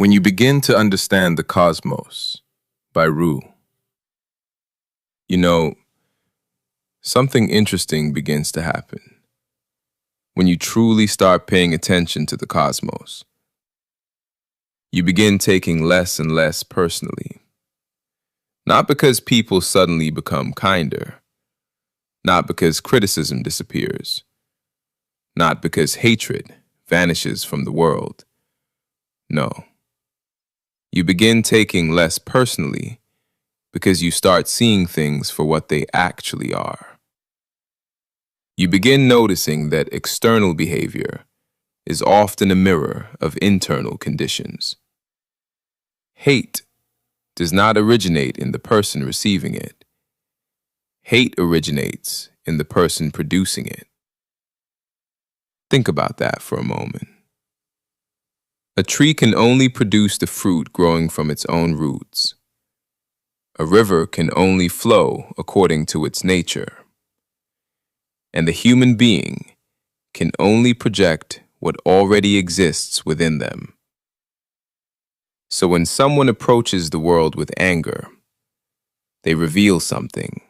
When you begin to understand the cosmos by Rue, you know, something interesting begins to happen. When you truly start paying attention to the cosmos, you begin taking less and less personally. Not because people suddenly become kinder, not because criticism disappears, not because hatred vanishes from the world. No. You begin taking less personally because you start seeing things for what they actually are. You begin noticing that external behavior is often a mirror of internal conditions. Hate does not originate in the person receiving it. Hate originates in the person producing it. Think about that for a moment. A tree can only produce the fruit growing from its own roots. A river can only flow according to its nature. And the human being can only project what already exists within them. So when someone approaches the world with anger, they reveal something.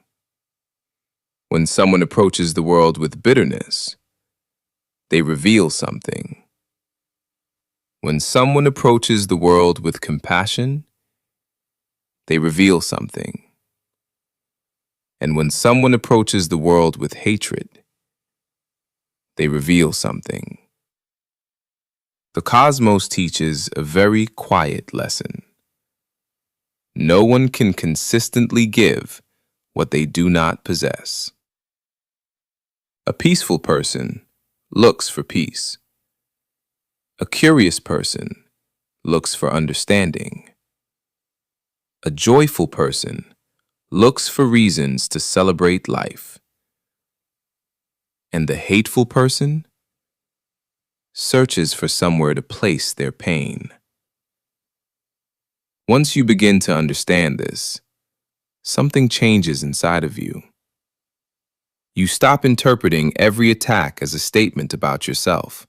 When someone approaches the world with bitterness, they reveal something. When someone approaches the world with compassion, they reveal something. And when someone approaches the world with hatred, they reveal something. The cosmos teaches a very quiet lesson. No one can consistently give what they do not possess. A peaceful person looks for peace. A curious person looks for understanding. A joyful person looks for reasons to celebrate life. And the hateful person searches for somewhere to place their pain. Once you begin to understand this, something changes inside of you. You stop interpreting every attack as a statement about yourself,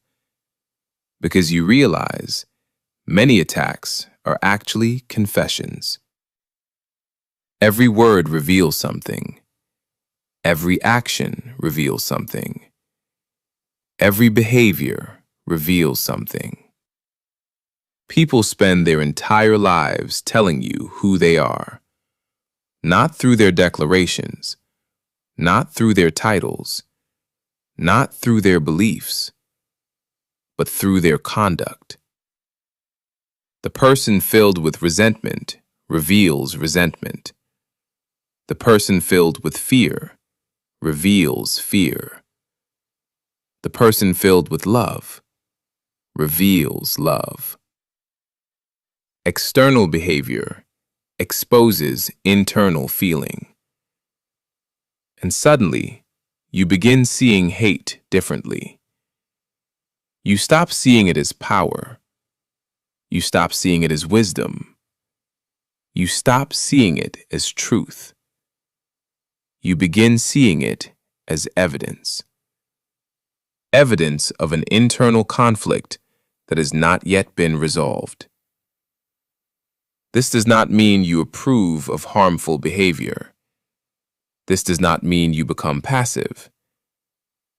because you realize many attacks are actually confessions. Every word reveals something. Every action reveals something. Every behavior reveals something. People spend their entire lives telling you who they are, not through their declarations, not through their titles, not through their beliefs, but through their conduct. The person filled with resentment reveals resentment. The person filled with fear reveals fear. The person filled with love reveals love. External behavior exposes internal feeling. And suddenly, you begin seeing hate differently. You stop seeing it as power. You stop seeing it as wisdom. You stop seeing it as truth. You begin seeing it as evidence. Evidence of an internal conflict that has not yet been resolved. This does not mean you approve of harmful behavior. This does not mean you become passive.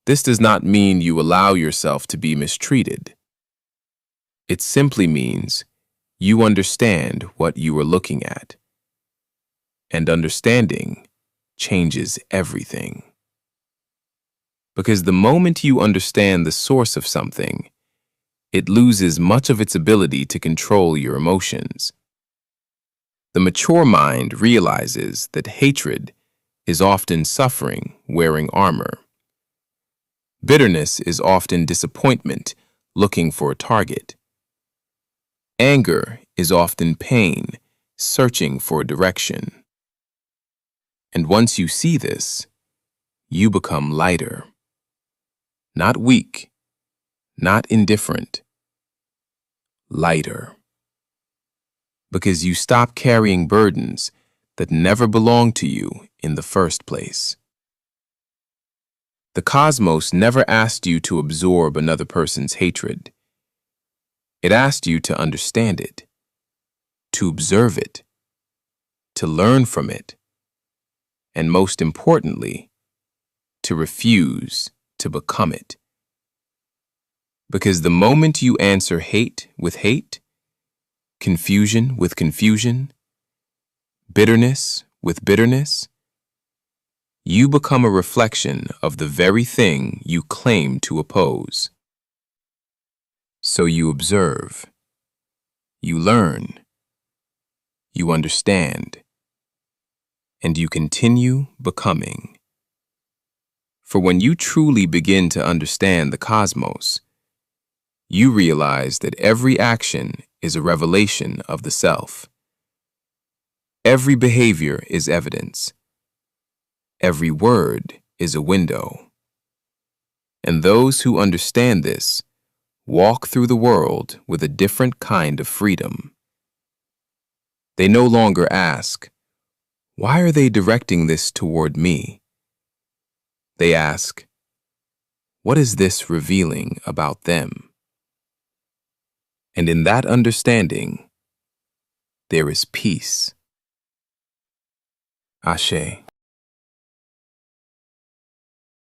This does not mean you allow yourself to be mistreated. It simply means you understand what you are looking at. And understanding changes everything. Because the moment you understand the source of something, it loses much of its ability to control your emotions. The mature mind realizes that hatred is often suffering wearing armor. Bitterness is often disappointment looking for a target. Anger is often pain searching for a direction. And once you see this, you become lighter. Not weak, not indifferent. Lighter. Because you stop carrying burdens that never belonged to you in the first place. The cosmos never asked you to absorb another person's hatred. It asked you to understand it. to observe it, to learn from it, and most importantly, to refuse to become it. Because the moment you answer hate with hate, confusion with confusion, bitterness with bitterness, you become a reflection of the very thing you claim to oppose. So you observe, you learn, you understand, and you continue becoming. For when you truly begin to understand the cosmos, you realize that every action is a revelation of the self. Every behavior is evidence. Every word is a window. And those who understand this walk through the world with a different kind of freedom. They no longer ask, "Why are they directing this toward me?" They ask, "What is this revealing about them?" And in that understanding, there is peace. Ashe.